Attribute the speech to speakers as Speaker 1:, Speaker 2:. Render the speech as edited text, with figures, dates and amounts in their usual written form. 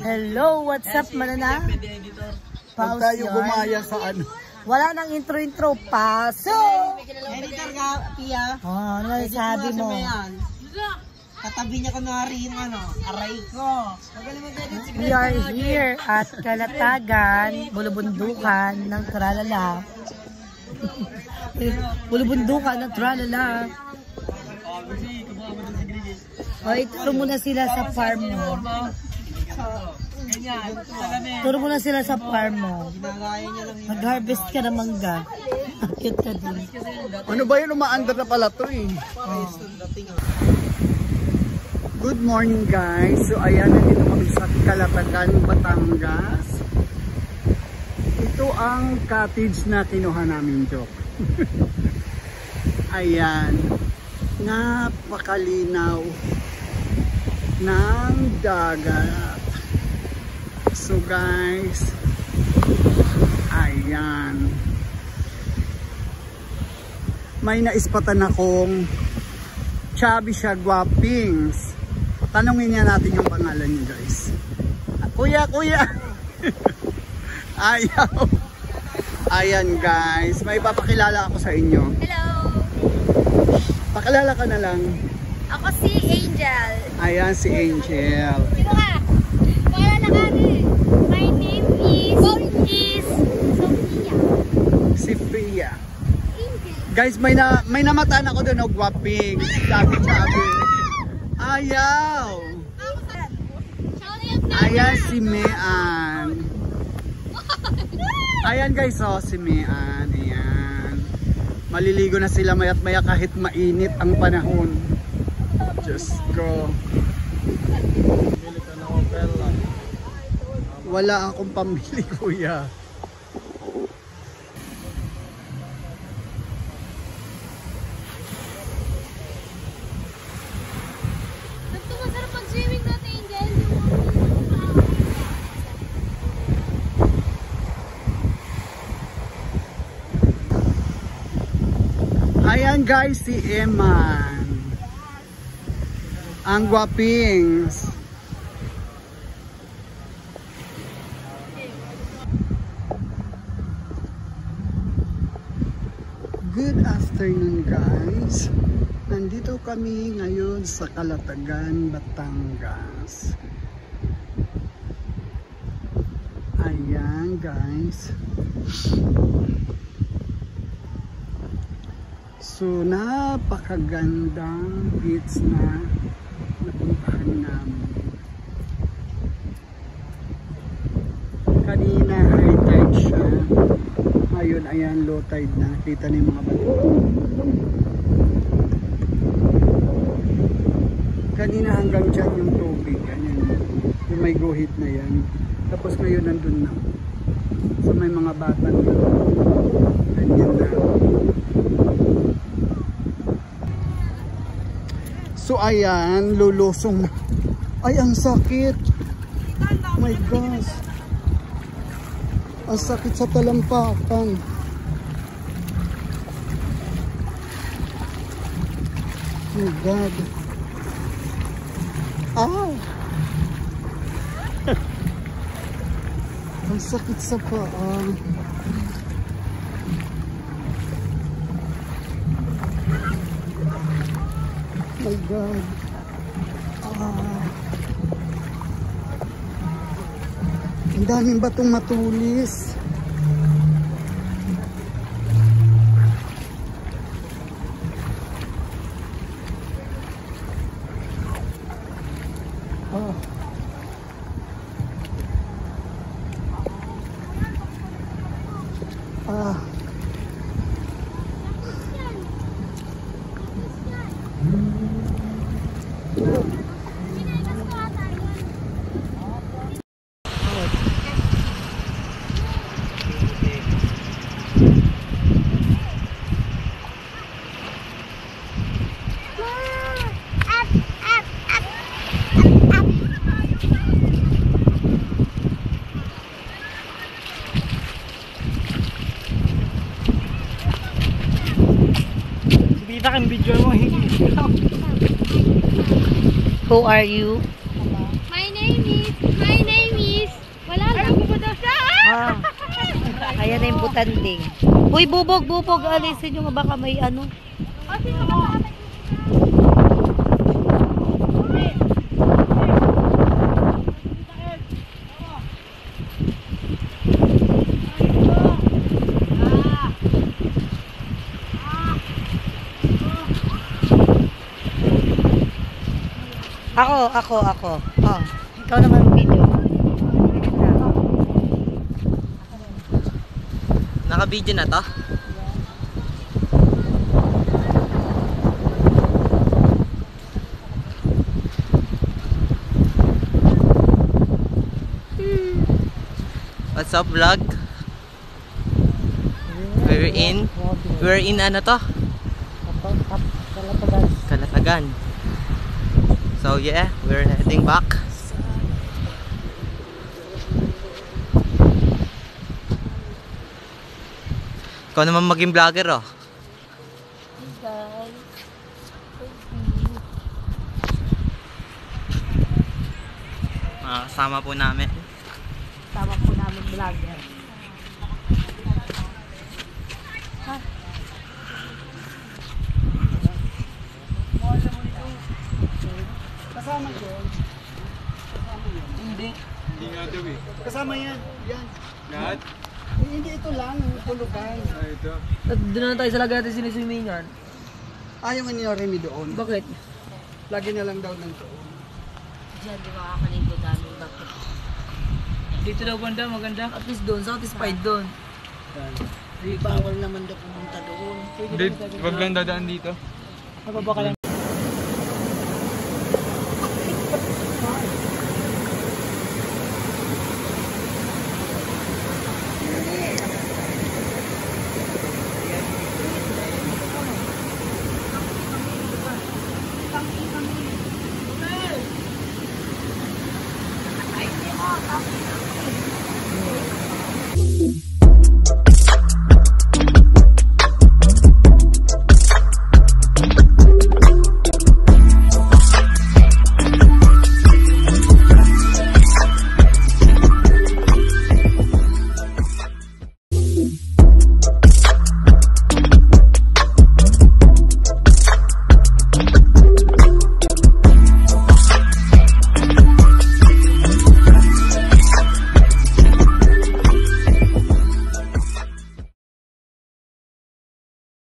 Speaker 1: Hello, what's up, manana?
Speaker 2: Pag tayo gumaya sa ano?
Speaker 1: Wala nang intro-intro pa. So,
Speaker 3: editor ka, Pia.
Speaker 1: ano sabi mo?
Speaker 3: Katabi niya ko na rin, aray ko.
Speaker 1: We are here at Kalatagan, Bulubundukan ng Tralala. Bulubundukan ng Tralala. O, ituro muna sila sa farm mo. Turo mo na sila sa farm mo. Mag-harvest ka ng mangga. Akit ka din.
Speaker 2: Ano ba yun? Umaandar na pala to eh. Good morning guys. So ayan, nandito kami sa Kalatagan, Batangas. Ito ang cottage na kinuha namin, joke. Ayan. Napakalinaw ng dagat. So guys, ayan, may naispatan akong chubby siya guwapings. Tanungin niya natin yung pangalan niya guys. Kuya, kuya. Ayaw. Ayan guys, may papakilala ako sa inyo.
Speaker 4: Hello.
Speaker 2: Pakilala ka na lang.
Speaker 4: Ako si Angel.
Speaker 2: Ayan si Angel.
Speaker 4: Sino ka? Pakilala ka rin. My name is Sophia.
Speaker 2: Si Priya.
Speaker 4: Angel.
Speaker 2: Guys, may namataan ako doon, guwaping. Chabi-chabi. Ayaw. Ayan si Mean. Ayan guys, oh, si Mean. Ayan. Maliligo na sila maya't maya kahit mainit ang panahon. Just go. Wala akong pamili, kuya.
Speaker 4: Gusto mo sarap pag-swimming natin, Angel?
Speaker 2: Ayan guys, si Eman. Ang guwapings. Good afternoon guys. Nandito kami ngayon sa Kalatagan, Batangas. Ayan guys. So napakagandang beach na napuntahan namin. Kanina high tide siya. Ngayon ayan low tide na. Kita na yung mga bato. Kanina hanggang dyan yung tubig. Ayan, yung may guhit na yan. Tapos ngayon nandun na. So may mga bata na. Ganyan na. So ayan, lulusong na. Ay, ang sakit. Oh my gosh. Ang sakit sa talampakan. Oh my God. Ah! Ang sakit sa paa. My God. Ang daming batong matulis.
Speaker 3: Bibita kang video mo.
Speaker 1: Who are you?
Speaker 4: My name is, wala lang. Ay, daw siya.
Speaker 1: Ah. Ayan na yung butanding. Uy, bubog. Alisin nyo nga baka may ano.
Speaker 4: O, sino ka ba?
Speaker 1: Ako. Oh, ikaw naman ang video.
Speaker 3: Naka-video na to? What's up vlog? We're in ano to? Kalatagan. So yeah, we're heading back. Ikaw naman maging vlogger oh. Kasama po namin.
Speaker 1: Tama po namin vlogger.
Speaker 2: Kasama yun. Hindi.
Speaker 3: Hindi nga daw eh.
Speaker 2: Kasama yan. Yan.
Speaker 3: Lahat?
Speaker 2: Hindi ito lang. Tulugan.
Speaker 3: Ito.
Speaker 5: Doon na tayo sa lagay natin siniswimingan.
Speaker 2: Ayaw nga ni Remy doon.
Speaker 5: Bakit?
Speaker 2: Lagi na lang daw ng doon.
Speaker 1: Diyan, di makakaligo namin bakit?
Speaker 5: Dito daw banda, maganda. At least doon, satisfied doon.
Speaker 1: Bawal naman daw pumunta doon.
Speaker 3: Hindi, wag lang dadaan dito.
Speaker 5: Mababa ka lang.